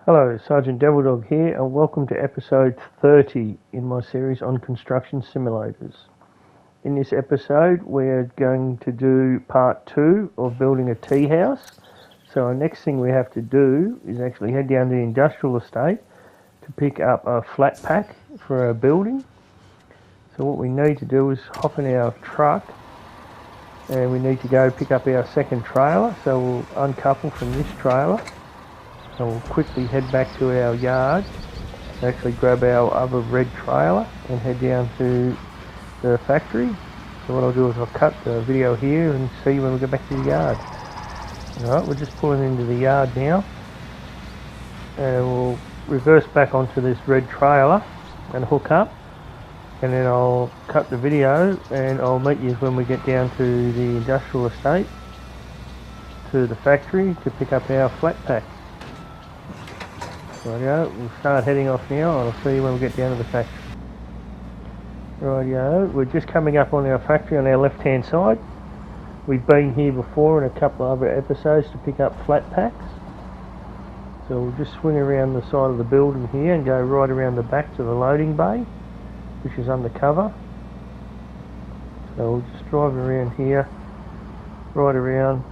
Hello, Sergeant Devilldog here, and welcome to episode 30 in my series on construction simulators. In this episode, we're going to do part 2 of building a tea house. So our next thing we have to do is actually head down to the industrial estate to pick up a flat pack for our building. So what we need to do is hop in our truck, and we need to go pick up our second trailer. So we'll uncouple from this trailer. So we'll quickly head back to our yard, actually grab our other red trailer and head down to the factory. So what I'll do is I'll cut the video here and see when we get back to the yard. Alright, we're just pulling into the yard now, and we'll reverse back onto this red trailer and hook up, and then I'll cut the video and I'll meet you when we get down to the industrial estate, to the factory, to pick up our flat pack. Rightio, we'll start heading off now, and I'll see you when we get down to the factory. Rightio, we're just coming up on our factory on our left hand side. We've been here before in a couple of other episodes to pick up flat packs. So we'll just swing around the side of the building here and go right around the back to the loading bay, which is undercover. So we'll just drive around here, right around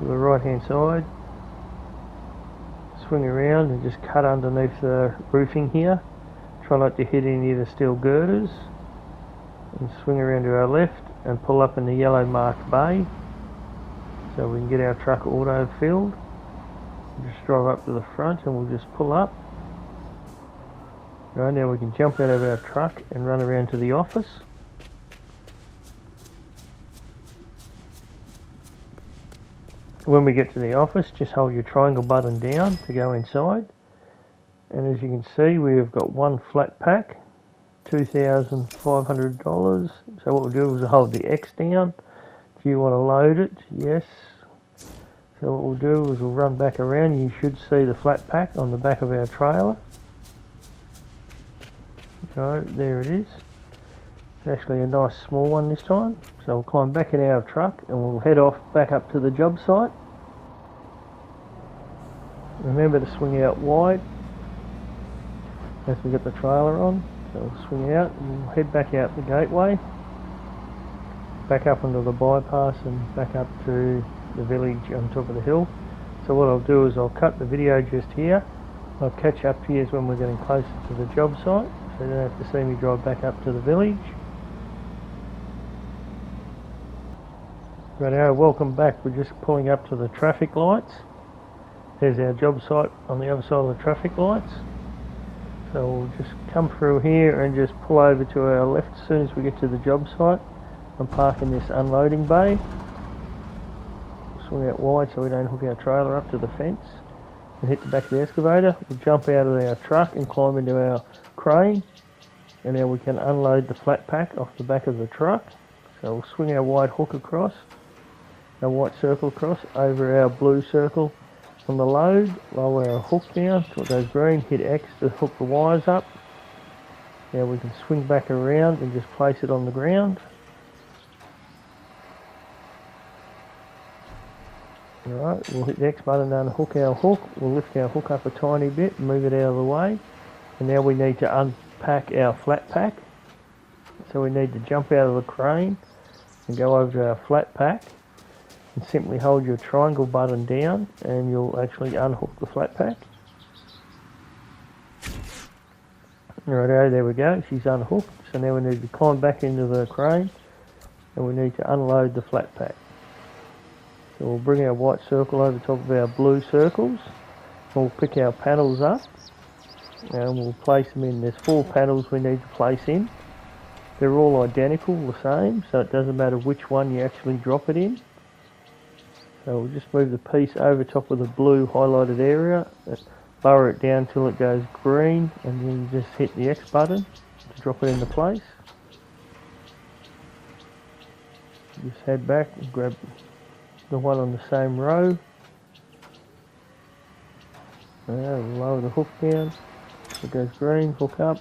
to the right hand side. Swing around and just cut underneath the roofing here. Try not to hit any of the steel girders, and swing around to our left and pull up in the yellow marked bay so we can get our truck auto filled. Just drive up to the front and we'll just pull up. Right, now we can jump out of our truck and run around to the office. When we get to the office, just hold your triangle button down to go inside, and as you can see, we've got one flat pack, $2,500. So what we'll do is we'll hold the X down if you want to load it. Yes. So what we'll do is we'll run back around. You should see the flat pack on the back of our trailer. So there it is. It's actually a nice small one this time. So we'll climb back in our truck and we'll head off back up to the job site. Remember to swing out wide as we get the trailer on. So we'll swing out and we'll head back out the gateway, back up onto the bypass and back up to the village on top of the hill. So what I'll do is I'll cut the video just here. I'll catch up to you when we're getting closer to the job site, so you don't have to see me drive back up to the village. Righto, welcome back. We're just pulling up to the traffic lights. There's our job site on the other side of the traffic lights. So we'll just come through here and just pull over to our left as soon as we get to the job site and park in this unloading bay. Swing out wide so we don't hook our trailer up to the fence and hit the back of the excavator. We'll jump out of our truck and climb into our crane, and now we can unload the flat pack off the back of the truck. So we'll swing our wide hook across, our white circle across over our blue circle on the load, lower our hook down till it goes green, hit X to hook the wires up. Now we can swing back around and just place it on the ground. Alright, we'll hit the X button and unhook our hook. We'll lift our hook up a tiny bit and move it out of the way. And now we need to unpack our flat pack. So we need to jump out of the crane and go over to our flat pack and simply hold your triangle button down and you'll actually unhook the flat pack. Righto, there we go, she's unhooked. So now we need to climb back into the crane and we need to unload the flat pack. So we'll bring our white circle over top of our blue circles. We'll pick our panels up and we'll place them in. There's 4 panels we need to place in. They're all identical, the same, so it doesn't matter which one you actually drop it in. So we'll just move the piece over top of the blue highlighted area, lower it down till it goes green, and then you just hit the X button to drop it into place. Just head back and grab the one on the same row. We'll lower the hook down, it goes green, hook up.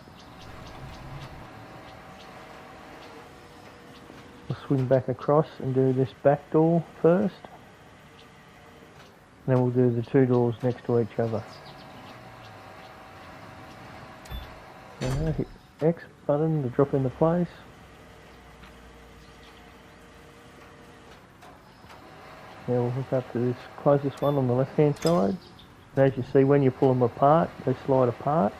We'll swing back across and do this back door first. Then we'll do the 2 doors next to each other. Hit X button to drop into place. Now we'll hook up to this closest one on the left hand side. And as you see, when you pull them apart, they slide apart.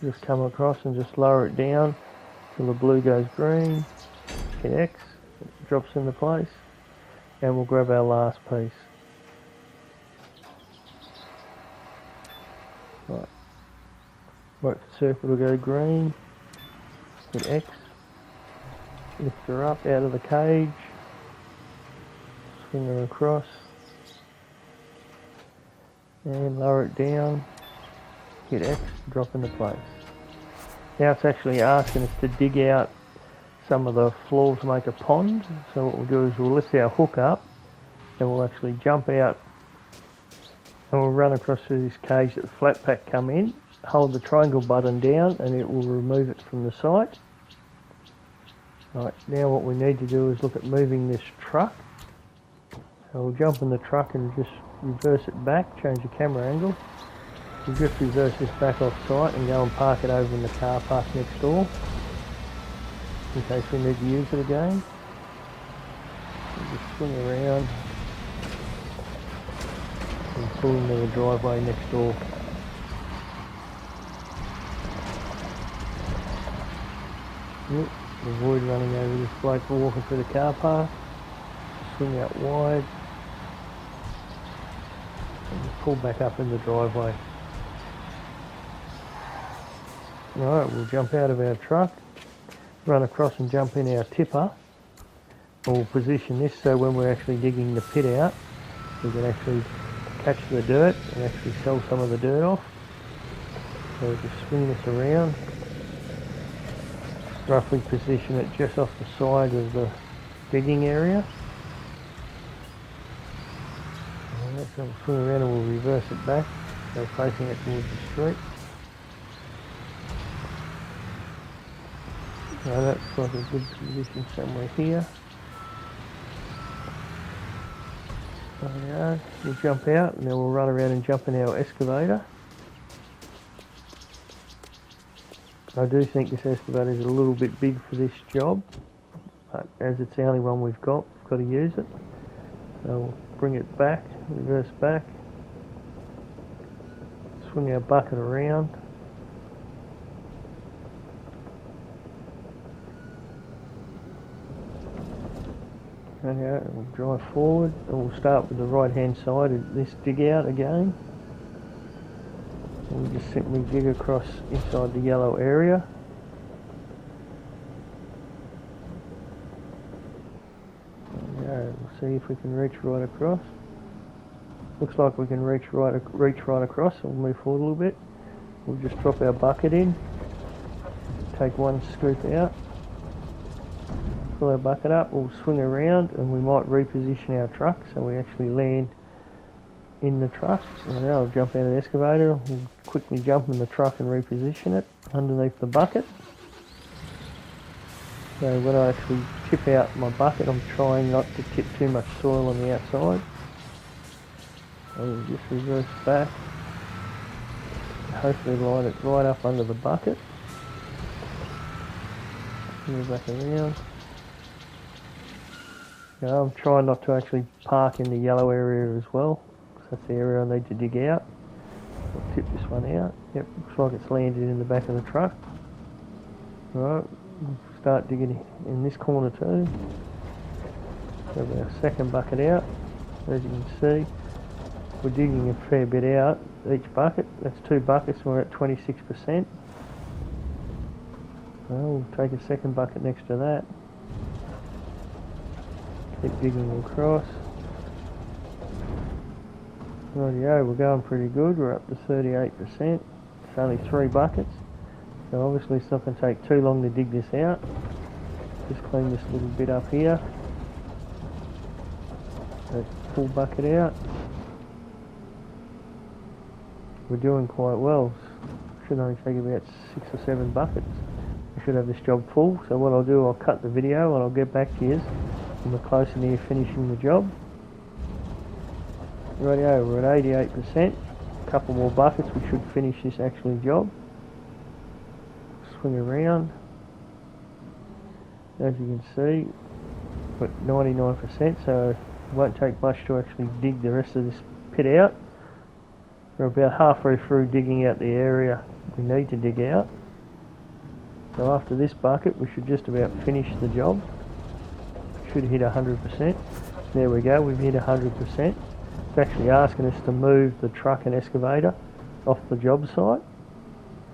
Just come across and just lower it down till the blue goes green. Hit X, it drops into place, and we'll grab our last piece. Right. Wait for the circle to go green. Hit X. Lift her up out of the cage. Swing her across. And lower it down. Hit X. Drop into place. Now it's actually asking us to dig out some of the floor to make a pond. So what we'll do is we'll lift our hook up and we'll actually jump out and we'll run across through this cage that the flat pack come in. Hold the triangle button down and it will remove it from the site. Right, now what we need to do is look at moving this truck. So we'll jump in the truck and just reverse it back, change the camera angle. We'll just reverse this back off site and go and park it over in the car park next door in case we need to use it again. We'll just swing around and pull into the driveway next door. Avoid running over this bloke walking through the car park. Swing out wide and pull back up in the driveway. Alright, we'll jump out of our truck, run across and jump in our tipper. And we'll position this so when we're actually digging the pit out, we can actually catch the dirt and actually sell some of the dirt off. So we'll just swing this around, roughly position it just off the side of the digging area. Alright, so we'll swing around and we'll reverse it back, so facing it towards the street. So that's like a good position somewhere here. There we are. We'll jump out and then we'll run around and jump in our excavator. I do think this excavator is a little bit big for this job, but as it's the only one we've got to use it. So we'll bring it back, reverse back, swing our bucket around. Okay, we'll drive forward and we'll start with the right hand side of this dig out again. And we'll just simply dig across inside the yellow area. Okay, we'll see if we can reach right across. Looks like we can reach right across, so we'll move forward a little bit. We'll just drop our bucket in, take one scoop out. Pull our bucket up, we'll swing around and we might reposition our truck so we actually land in the truck. So now I'll jump out of the excavator, we'll quickly jump in the truck and reposition it underneath the bucket. So when I actually tip out my bucket, I'm trying not to tip too much soil on the outside. So we'll just reverse back and hopefully line it right up under the bucket. Move back around. I'm trying not to actually park in the yellow area as well, because that's the area I need to dig out. I'll tip this one out. Yep, looks like it's landed in the back of the truck. Right, we'll start digging in this corner too. Grab our second bucket out. As you can see, we're digging a fair bit out each bucket. That's 2 buckets and we're at 26%. We'll take a second bucket next to that. Keep digging across. Rightio, we're going pretty good. We're up to 38%. It's only 3 buckets. So obviously it's not going to take too long to dig this out. Just clean this little bit up here. Let's pull bucket out. We're doing quite well. Should only take about 6 or 7 buckets. I should have this job full. So what I'll do, I'll cut the video and I'll get back to you when we're closer near finishing the job. Rightio, we're at 88%. A couple more buckets, we should finish this actually job. swing around. As you can see, we're at 99%, so it won't take much to actually dig the rest of this pit out. We're about halfway through digging out the area we need to dig out. So after this bucket, we should just about finish the job. Should hit 100%. There we go, we've hit 100%. It's actually asking us to move the truck and excavator off the job site.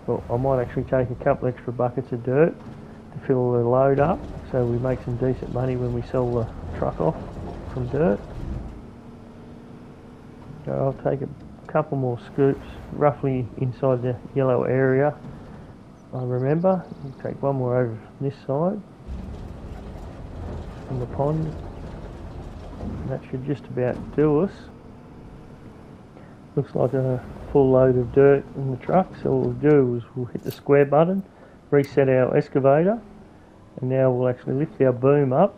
Well, I might actually take a couple extra buckets of dirt to fill the load up, so we make some decent money when we sell the truck off from dirt. So I'll take a couple more scoops roughly inside the yellow area. I remember, we'll take one more over this side from the pond, and that should just about do us. Looks like a full load of dirt in the truck, so what we'll do is we'll hit the square button, reset our excavator, and now we'll actually lift our boom up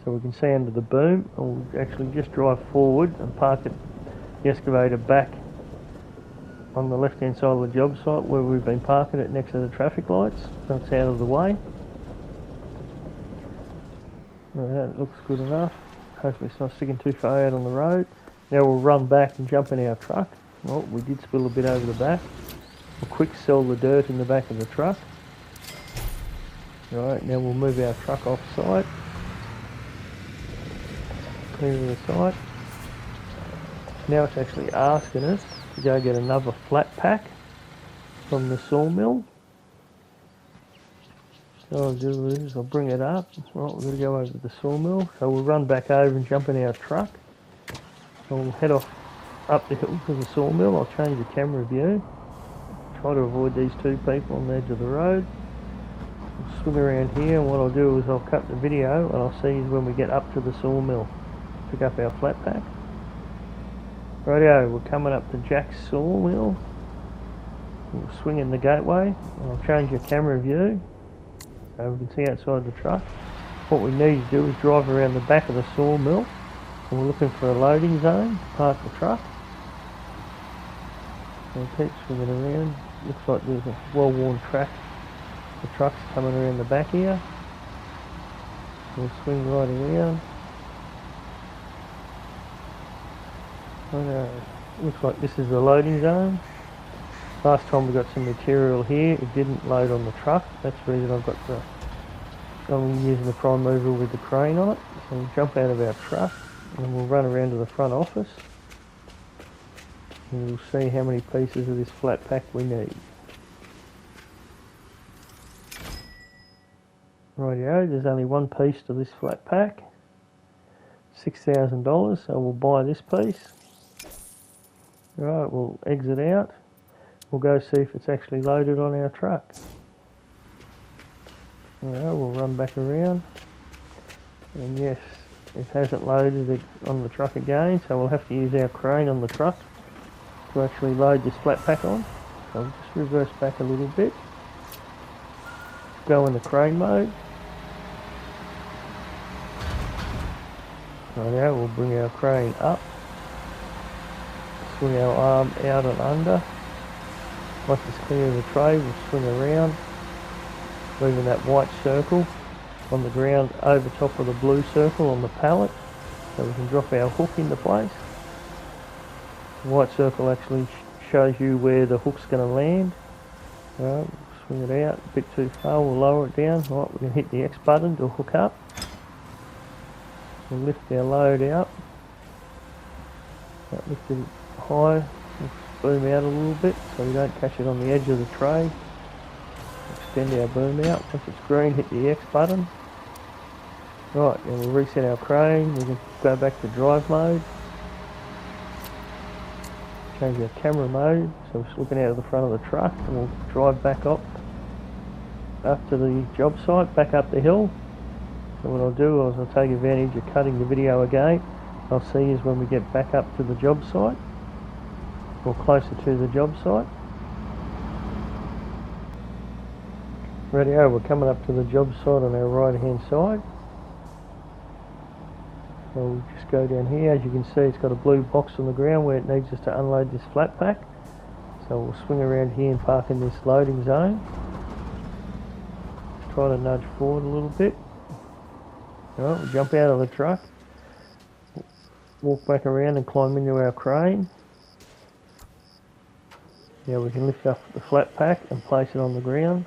so we can see under the boom, and we'll actually just drive forward and park the excavator back on the left hand side of the job site where we've been parking it next to the traffic lights, so it's out of the way. That looks good enough. Hopefully it's not sticking too far out on the road. Now we'll run back and jump in our truck. Well, we did spill a bit over the back. We'll quick sell the dirt in the back of the truck. Right, now we'll move our truck off site. Clear the site. Now it's actually asking us to go get another flat pack from the sawmill. So I'll do is I'll bring it up. Right, we're going to go over to the sawmill. So we'll run back over and jump in our truck. So we'll head off up the hill to the sawmill. I'll change the camera view. Try to avoid these two people on the edge of the road. We'll swing around here, and what I'll do is I'll cut the video and I'll see you when we get up to the sawmill. Pick up our flat pack. Rightio, we're coming up to Jack's sawmill. We'll swing in the gateway. I'll change the camera view so we can see outside the truck. What we need to do is drive around the back of the sawmill, and we're looking for a loading zone to park the truck. So keep swinging around. Looks like there's a well-worn track. The truck's coming around the back here. We'll swing right around. Looks like this is the loading zone. Last time we got some material here, it didn't load on the truck. That's the reason I'm using the prime mover with the crane on it. So we'll jump out of our truck and we'll run around to the front office. And we'll see how many pieces of this flat pack we need. Rightio, there's only one piece to this flat pack. $6,000, so we'll buy this piece. Right, we'll exit out. We'll go see if it's actually loaded on our truck. Alright, we'll run back around. And yes, it hasn't loaded it on the truck again, so we'll have to use our crane on the truck to actually load this flat pack on. So we'll just reverse back a little bit. Go in the crane mode. Now we'll bring our crane up. Swing our arm out and under. Once it's clear of the tray, we'll swing around, leaving that white circle on the ground over top of the blue circle on the pallet, so we can drop our hook into place. The white circle actually shows you where the hook's going to land. Right, swing it out a bit too far, we'll lower it down. Right, we can hit the X button to hook up. We'll lift our load out. That lifted high. We'll boom out a little bit so we don't catch it on the edge of the tray. Extend our boom out. Once it's green, hit the X button. Right, and we'll reset our crane. We can go back to drive mode. Change our camera mode so we're looking out of the front of the truck, and we'll drive back up to the job site, back up the hill. So what I'll do is I'll take advantage of cutting the video again. I'll see you when we get back up to the job site, or closer to the job site. Rightio, we're coming up to the job site on our right hand side. So we'll just go down here. As you can see, it's got a blue box on the ground where it needs us to unload this flat pack. So we'll swing around here and park in this loading zone. try to nudge forward a little bit. Alright, we jump out of the truck, walk back around and climb into our crane. Now we can lift up the flat pack and place it on the ground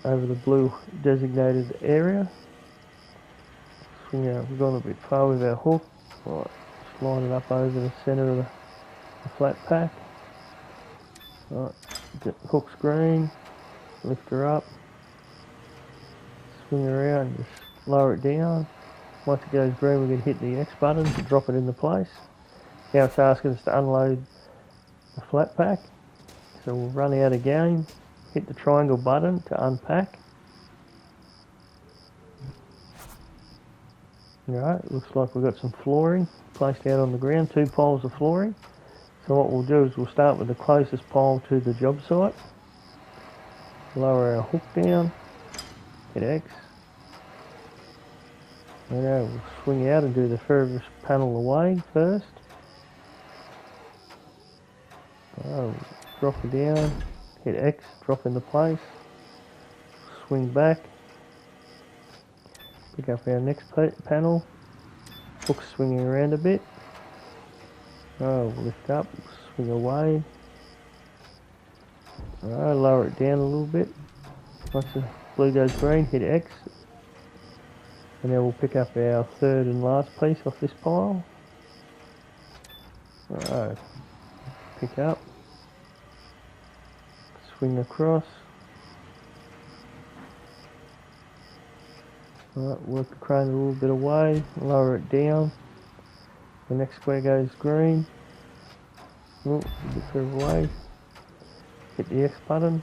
over the blue designated area. Swing out, we've gone a bit far with our hook. Right, just line it up over the centre of the flat pack. Right, get the hook's green, lift her up, swing her around, just lower it down. Once it goes green, we can hit the X button to drop it into place. Now it's asking us to unload the flat pack, so we'll run out again, hit the triangle button to unpack. Alright, looks like we've got some flooring placed out on the ground, 2 piles of flooring. So what we'll do is we'll start with the closest pile to the job site, lower our hook down, hit X. Now we'll swing out and do the furthest panel away first. Drop it down, hit X, drop into place, swing back, pick up our next panel, hook swinging around a bit. Lift up, swing away. Lower it down a little bit. Once the blue goes green, hit X. And now we'll pick up our third and last piece off this pile. Pick up. Swing across. Work the crane a little bit away, lower it down. The next square goes green. A bit further away. Hit the X button.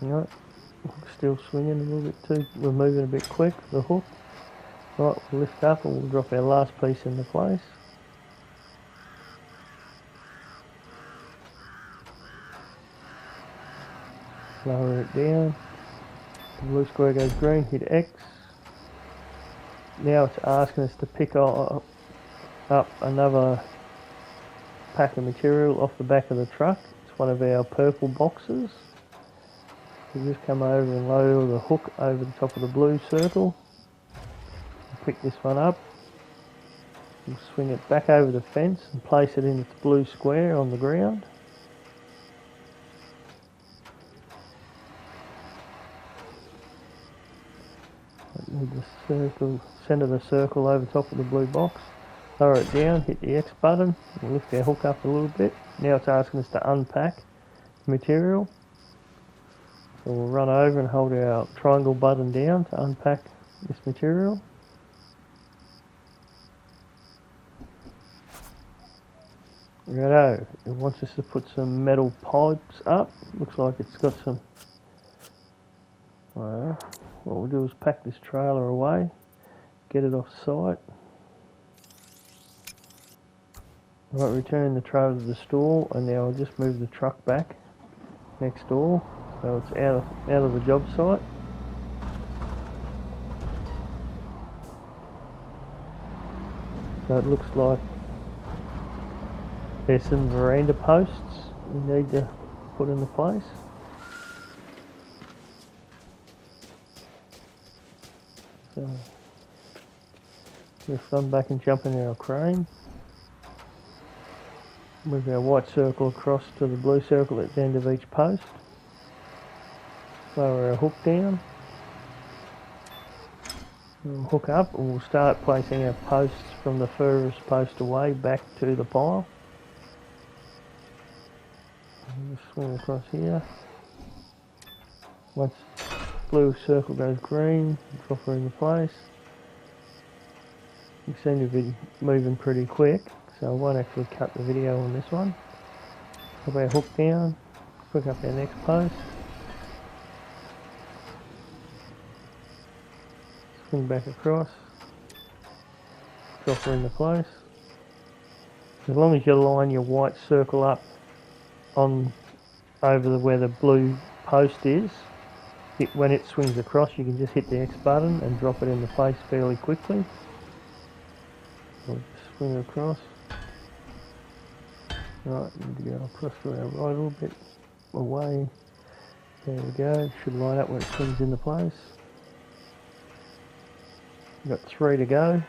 Right, still swinging a little bit too. We're moving a bit quick, the hook. Right, we'll lift up and we'll drop our last piece into place. Lower it down. The blue square goes green, hit X. Now it's asking us to pick up another pack of material off the back of the truck. It's one of our purple boxes. We just come over and lower the hook over the top of the blue circle. Pick this one up. We'll swing it back over the fence and place it in its blue square on the ground. Move the circle, centre the circle over top of the blue box. Lower it down, hit the X button, and lift our hook up a little bit. Now it's asking us to unpack the material. So we'll run over and hold our triangle button down to unpack this material. Righto, it wants us to put some metal pipes up. Looks like it's got some. What we'll do is pack this trailer away, get it off site. Right, return the trailer to the store, and now I'll just move the truck back next door, so it's out of the job site. So it looks like there's some veranda posts we need to put into place. So just run back and jump in our crane. Move our white circle across to the blue circle at the end of each post. Lower our hook down. We'll hook up and we'll start placing our posts from the furthest post away back to the pile. Just swing across here. Once blue circle goes green, drop her into place. You seem to be moving pretty quick, so I won't actually cut the video on this one. Put our hook down, pick up our next post. Swing back across, drop her into place. As long as you line your white circle up on over where the blue post is, when it swings across you can just hit the X button and drop it into place fairly quickly. We'll just swing across. Right, need to go across to our right a little bit away. There we go, should line up when it swings into place. We've got 3 to go.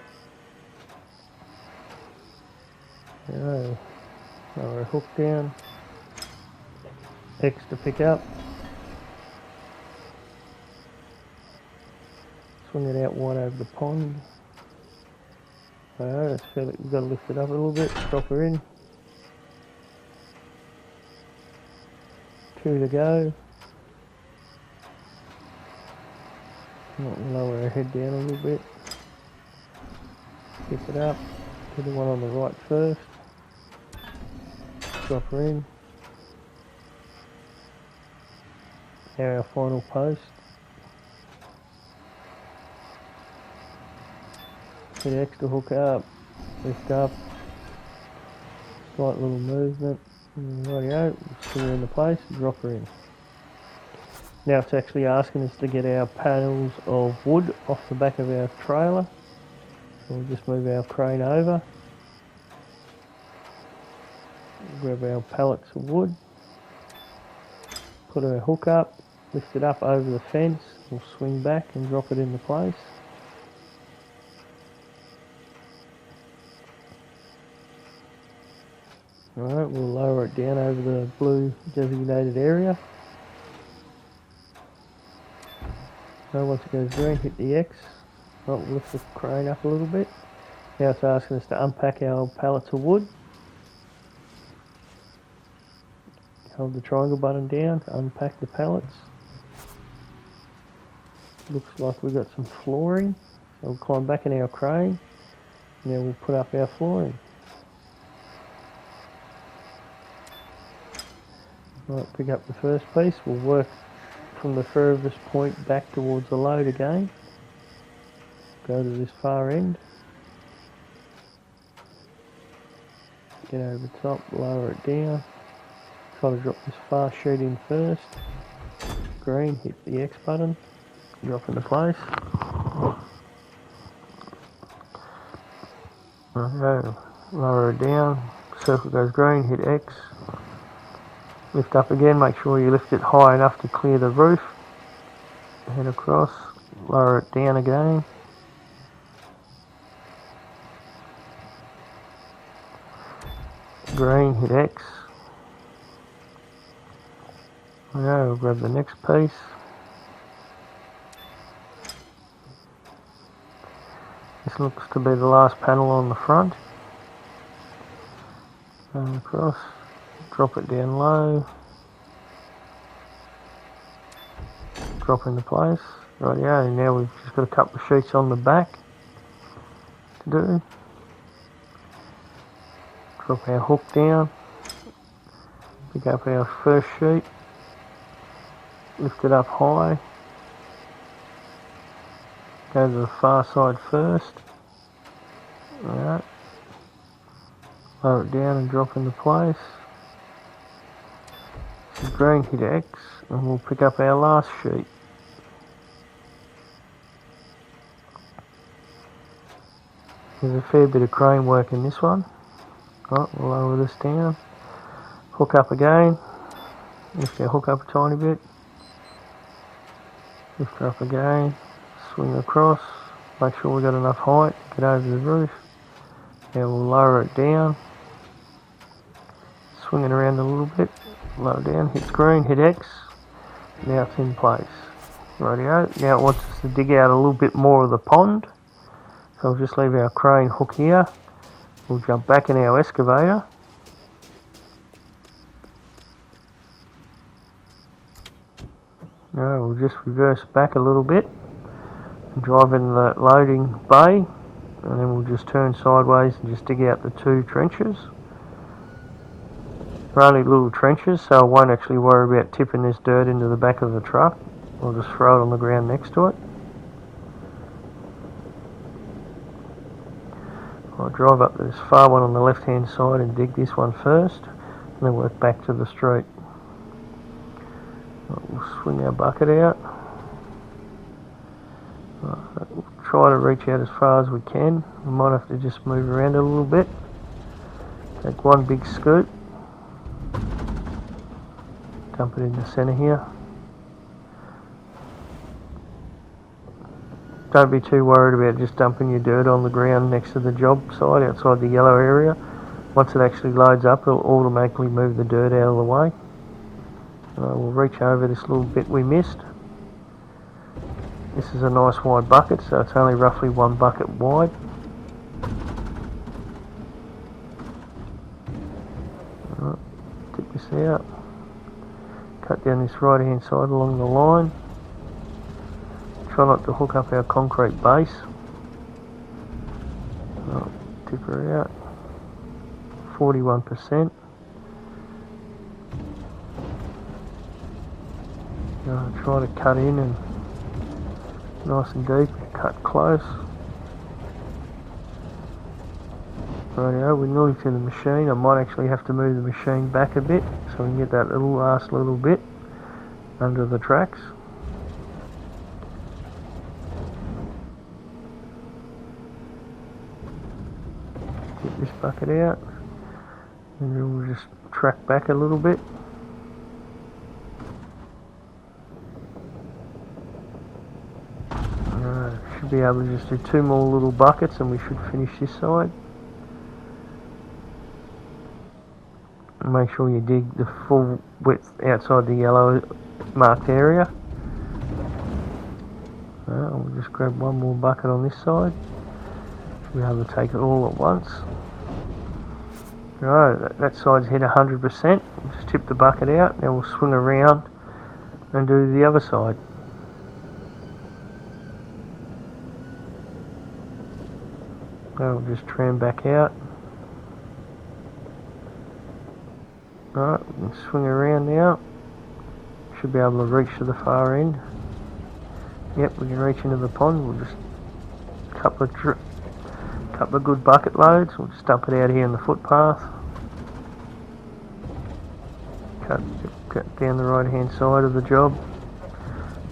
There, lower a hook down. X to pick up. Swing it out wide over the pond. Alright, that's fairly, we've got to lift it up a little bit, drop her in. 2 to go. Lower her head down a little bit. Pick it up. Do the one on the right first. Drop her in. Now our final post. Hit X to hook up. Lift up. Slight little movement. Rightio, swing her into place, drop her in. Now it's actually asking us to get our panels of wood off the back of our trailer. So we'll just move our crane over. Grab our pallets of wood. Put our hook up, lift it up over the fence, we'll swing back and drop it into place. Alright, we'll lower it down over the blue designated area. So once it goes green, hit the X. We'll lift the crane up a little bit. Now it's asking us to unpack our pallets of wood. Hold the triangle button down to unpack the pallets. Looks like we've got some flooring. So we'll climb back in our crane. Now we'll put up our flooring. Right, pick up the first piece. We'll work from the furthest point back towards the load again. Go to this far end. Get over the top, lower it down. Try to drop this far sheet in first. Green, hit the X button. Drop into place. Okay, lower it down. Circle goes green, hit X. Lift up again, make sure you lift it high enough to clear the roof. Head across, lower it down again. Green, hit X. Okay, we'll grab the next piece. This looks to be the last panel on the front. And across. Drop it down low, drop into place. Rightio, now we've just got a couple of sheets on the back to do. Drop our hook down, pick up our first sheet, lift it up high, go to the far side first. Alright, lower it down and drop into place. Green, hit X, and we'll pick up our last sheet. There's a fair bit of crane work in this one. Right, we'll lower this down. Hook up again. Lift our hook up a tiny bit. Lift her up again. Swing across. Make sure we've got enough height to get over the roof. Now we'll lower it down. Swing it around a little bit. Lower down, hit green, hit X. Now it's in place. Rightio. Now it wants us to dig out a little bit more of the pond. So we'll just leave our crane hook here. We'll jump back in our excavator. Now we'll just reverse back a little bit and drive in the loading bay, and then we'll just turn sideways and just dig out the 2 trenches. They're only little trenches, so I won't actually worry about tipping this dirt into the back of the truck. I'll just throw it on the ground next to it. I'll drive up this far one on the left hand side and dig this one first, and then work back to the street. We'll swing our bucket out. We'll try to reach out as far as we can. We might have to just move around a little bit. Take one big scoop. dump it in the centre here. Don't be too worried about just dumping your dirt on the ground next to the job site outside the yellow area. Once it actually loads up, it'll automatically move the dirt out of the way. We'll reach over this little bit we missed. This is a nice wide bucket, so it's only roughly 1 bucket wide. Tip this out. Cut down this right hand side along the line. Try not to hook up our concrete base. Tip her out. 41%. Try to cut in and nice and deep, cut close. Rightio, we're nearly to the machine. I might actually have to move the machine back a bit so we can get that last little bit under the tracks. Get this bucket out and then we'll just track back a little bit. Should be able to just do 2 more little buckets and we should finish this side. And make sure you dig the full width outside the yellow marked area. We'll just grab 1 more bucket on this side. Should be able to take it all at once. Right, that side's hit 100%. We'll just tip the bucket out. Now we'll swing around and do the other side. Now we'll just tram back out. Alright, we can swing around now. Should be able to reach to the far end. Yep, we can reach into the pond. We'll just couple of good bucket loads. We'll just dump it out here in the footpath. Cut down the right hand side of the job,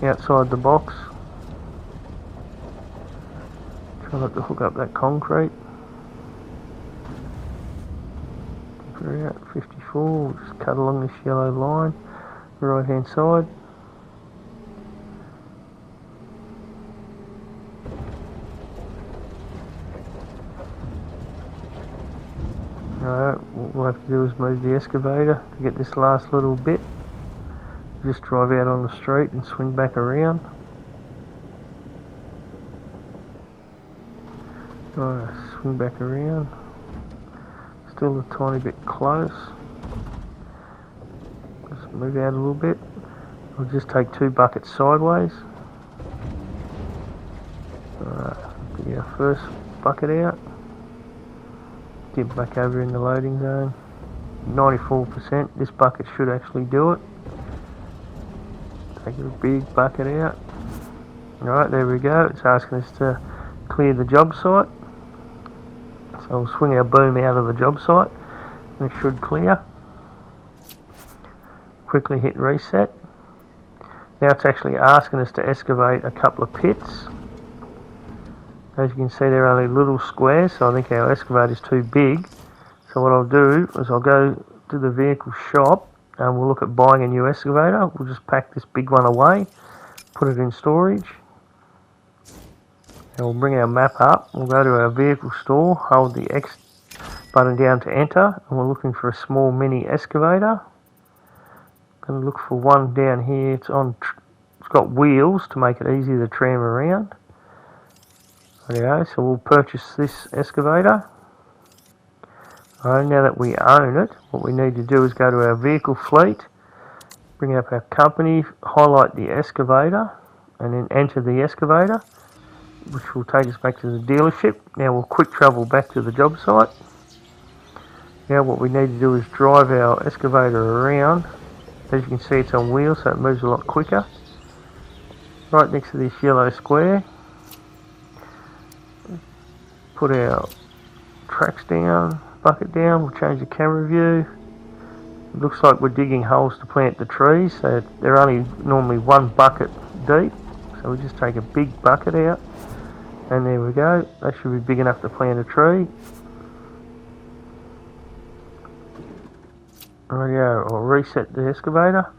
outside the box. Try not to hook up that concrete. We're out 54. We'll just cut along this yellow line, the right hand side. Alright, what we'll have to do is move the excavator to get this last little bit. Just drive out on the street and swing back around. Alright, swing back around. Still a tiny bit close. Just move out a little bit. We'll just take 2 buckets sideways. Alright, get our first bucket out. Get back over in the loading zone. 94%. This bucket should actually do it. Take a big bucket out. Alright, there we go. It's asking us to clear the job site. So we'll swing our boom out of the job site and it should clear. Quickly hit reset. Now it's actually asking us to excavate a couple of pits. As you can see, they're only little squares, so I think our excavator is too big. So what I'll do is I'll go to the vehicle shop and we'll look at buying a new excavator. We'll just pack this big one away, put it in storage. And we'll bring our map up. We'll go to our vehicle store, hold the X button down to enter, and we're looking for a small mini excavator. Going to look for one down here. It's got wheels to make it easy to tram around. There, so we'll purchase this excavator. Now that we own it, what we need to do is go to our vehicle fleet, bring up our company, highlight the excavator, and then enter the excavator, which will take us back to the dealership. Now we'll quick travel back to the job site. Now what we need to do is drive our excavator around. As you can see, it's on wheels, so it moves a lot quicker. Right next to this yellow square. Put our tracks down, bucket down, we'll change the camera view. It looks like we're digging holes to plant the trees, so they're only normally 1 bucket deep. So we just take a big bucket out, and there we go. That should be big enough to plant a tree. Rightio, I'll reset the excavator.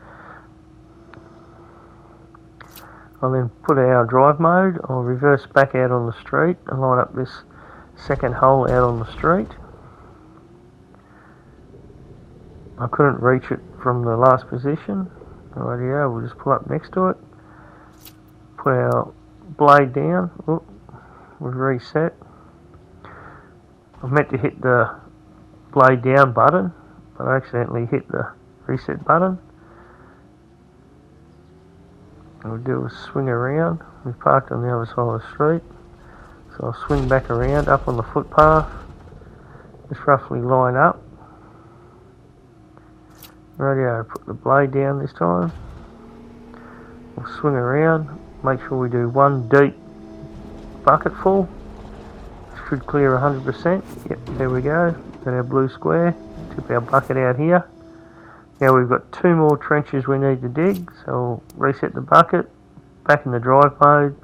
I'll then put our drive mode. I'll reverse back out on the street and line up this second hole out on the street. I couldn't reach it from the last position. Rightio, we'll just pull up next to it. Put our blade down. Oop, we've reset. I meant to hit the blade down button, but I accidentally hit the reset button. What we'll do is swing around. We've parked on the other side of the street, so I'll swing back around up on the footpath. Just roughly line up. Rightio, put the blade down this time. We'll swing around. Make sure we do one deep bucket full. Should clear 100%. Yep, there we go. Got our blue square. Tip our bucket out here. Now we've got 2 more trenches we need to dig, so we'll reset the bucket, back in the drive mode,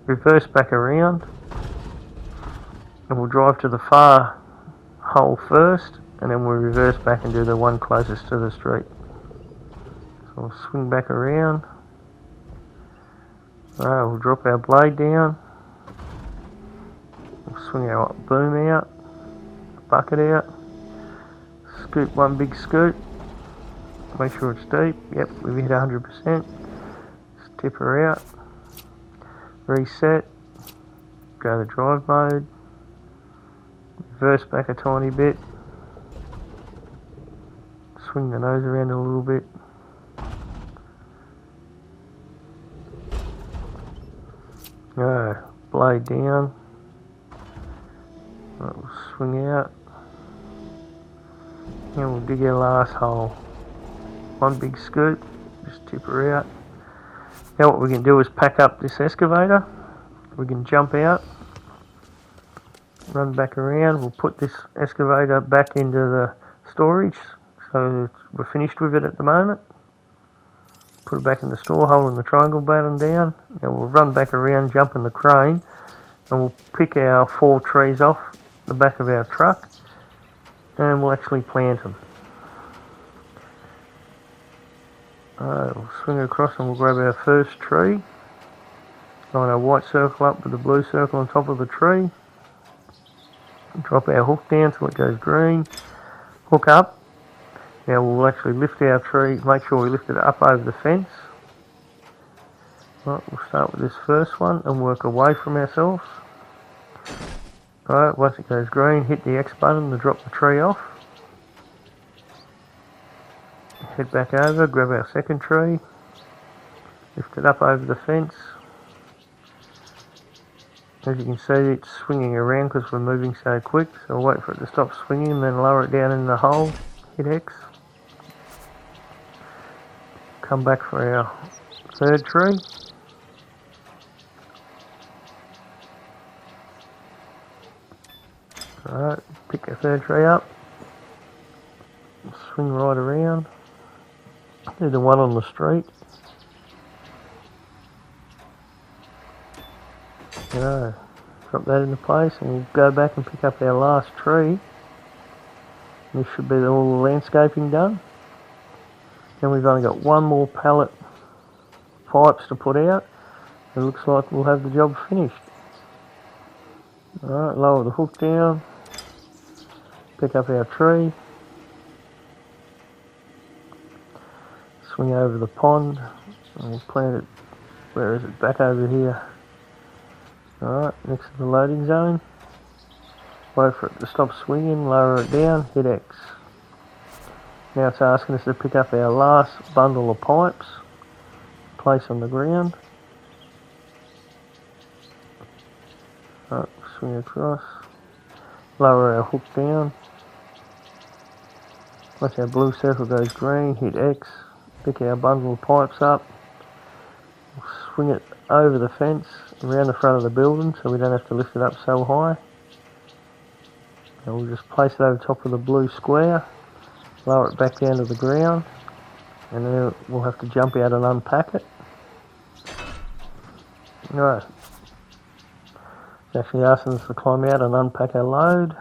reverse back around, and we'll drive to the far hole first, and then we'll reverse back and do the one closest to the street. So we'll swing back around. Alright, we'll drop our blade down. We'll swing our boom out, bucket out, scoop one big scoop. Make sure it's deep. Yep, we've hit 100%. Just tip her out. Reset. Go to drive mode. Reverse back a tiny bit. Swing the nose around a little bit. Go. Blade down. Right, we'll swing out. And we'll dig our last hole. One big scoop, just tip her out. Now what we can do is pack up this excavator. We can jump out, run back around. We'll put this excavator back into the storage, so we're finished with it at the moment. Put it back in the store, holding the triangle button down. Now we'll run back around, jump in the crane, and we'll pick our 4 trees off the back of our truck, and we'll actually plant them. We'll swing across and we'll grab our first tree. Line our white circle up with the blue circle on top of the tree. Drop our hook down so it goes green. Hook up. Now we'll actually lift our tree, make sure we lift it up over the fence. Right, we'll start with this first one and work away from ourselves. Right, once it goes green, hit the X button to drop the tree off. Head back over, grab our second tree, lift it up over the fence. As you can see, it's swinging around because we're moving so quick, so we'll wait for it to stop swinging and then lower it down in the hole, hit X. Come back for our third tree. Alright, pick our third tree up, swing right around. Do the one on the street. Drop that into place and we'll go back and pick up our last tree. This should be all the landscaping done. Then we've only got one more pallet pipes to put out. It looks like we'll have the job finished. Alright, lower the hook down. Pick up our tree. Swing over the pond and we'll plant it, where is it, back over here. Alright, next to the loading zone. Wait for it to stop swinging, lower it down, hit X. Now it's asking us to pick up our last bundle of pipes, place on the ground. Alright, swing across, lower our hook down. Once our blue circle goes green, hit X. Pick our bundle of pipes up, swing it over the fence, around the front of the building so we don't have to lift it up so high. And we'll just place it over top of the blue square, lower it back down to the ground, and then we'll have to jump out and unpack it. Alright, it's actually asking us to climb out and unpack our load.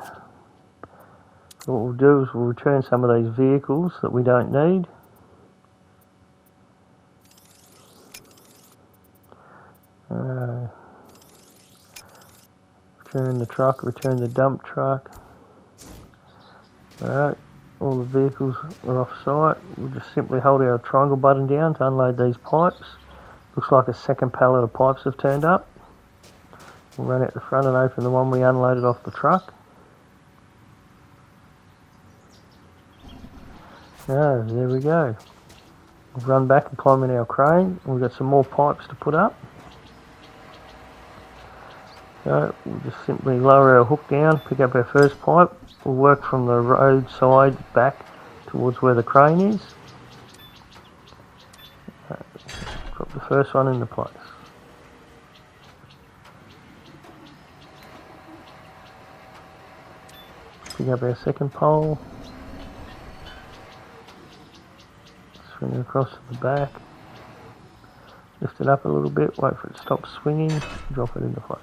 So what we'll do is we'll return some of these vehicles that we don't need. return the truck, return the dump truck. Alright, all the vehicles are off site. We'll just simply hold our triangle button down to unload these pipes. Looks like a second pallet of pipes have turned up. We'll run out the front and open the one we unloaded off the truck. Oh, there we go. We'll run back and climb in our crane. We've got some more pipes to put up. So we'll just simply lower our hook down, pick up our first pipe. We'll work from the road side back towards where the crane is. Drop the first one into place. Pick up our second pole. Swing it across to the back. Lift it up a little bit, wait for it to stop swinging, drop it into place.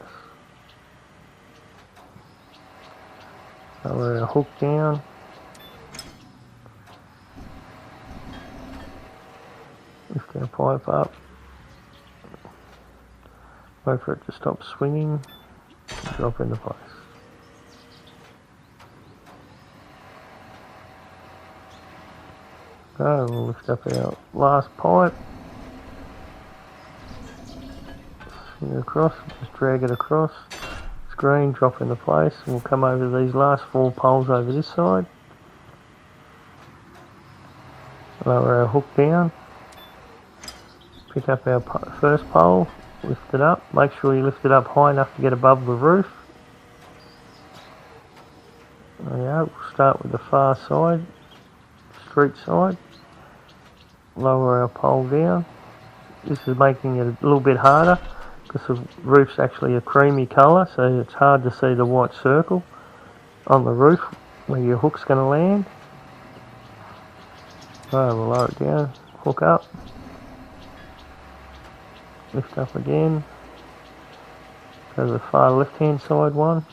Lower our hook down. Lift our pipe up. Wait for it to stop swinging, drop into place. So we'll lift up our last pipe. Swing it across, just drag it across. Green, drop into place, and we'll come over these last 4 poles over this side. Lower our hook down. Pick up our first pole, lift it up. Make sure you lift it up high enough to get above the roof. There we go. We'll start with the far side, street side. Lower our pole down. This is making it a little bit harder, because the roof's actually a creamy colour, so it's hard to see the white circle on the roof where your hook's going to land. So we'll lower it down, hook up, lift up again, go to the far left hand side one.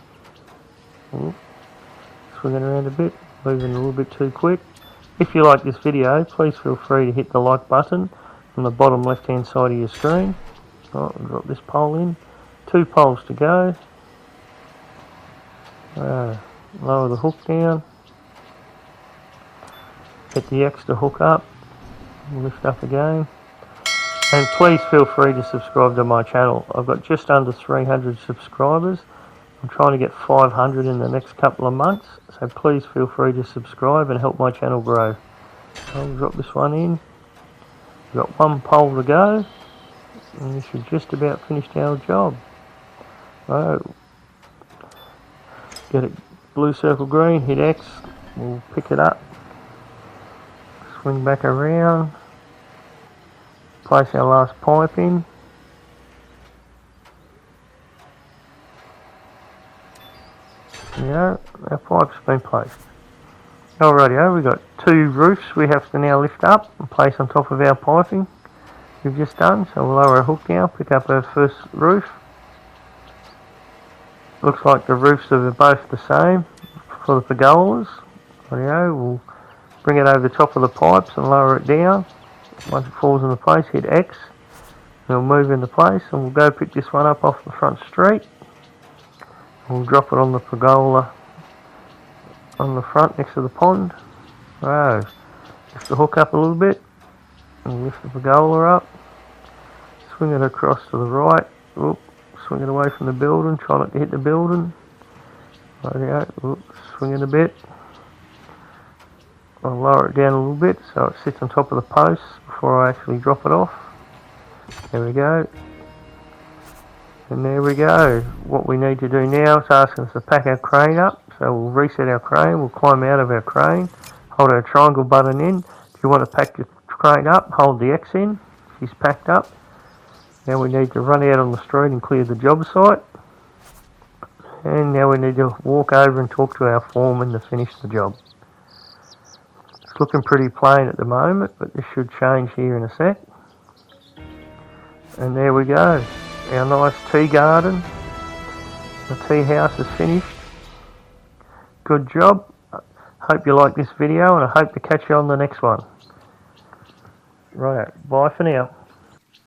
Ooh, swing it around a bit, moving a little bit too quick. If you like this video, please feel free to hit the like button on the bottom left hand side of your screen. Right, we'll drop this pole in. 2 poles to go. Lower the hook down. Get the X to hook up. Lift up again. And please feel free to subscribe to my channel. I've got just under 300 subscribers. I'm trying to get 500 in the next couple of months. So please feel free to subscribe and help my channel grow. I'll drop this one in. We've got 1 pole to go. And this is just about finished our job. So, get it blue circle green, hit X, we'll pick it up, swing back around, place our last pipe in. There you go, our pipe's been placed. Alrighty, we've got 2 roofs we have to now lift up and place on top of our piping we've just done. So we'll lower our hook down, pick up our first roof. Looks like the roofs are both the same for the pergolas. Rightio, we'll bring it over the top of the pipes and lower it down. Once it falls into place, hit X. It'll move into place, and we'll go pick this one up off the front street. We'll drop it on the pergola on the front next to the pond. Lift the hook up a little bit and lift the pergola up. Swing it across to the right. Oop, swing it away from the building. Try not to hit the building. Swing it a bit. I'll lower it down a little bit so it sits on top of the posts before I actually drop it off. There we go. And there we go. What we need to do now is asking us to pack our crane up. So we'll reset our crane. We'll climb out of our crane. Hold our triangle button in. If you want to pack your crane up, hold the X in. She's packed up. Now we need to run out on the street and clear the job site. And now we need to walk over and talk to our foreman to finish the job. It's looking pretty plain at the moment, but this should change here in a sec. And there we go. Our nice tea garden. The tea house is finished. Good job. Hope you like this video, and I hope to catch you on the next one. Right, bye for now.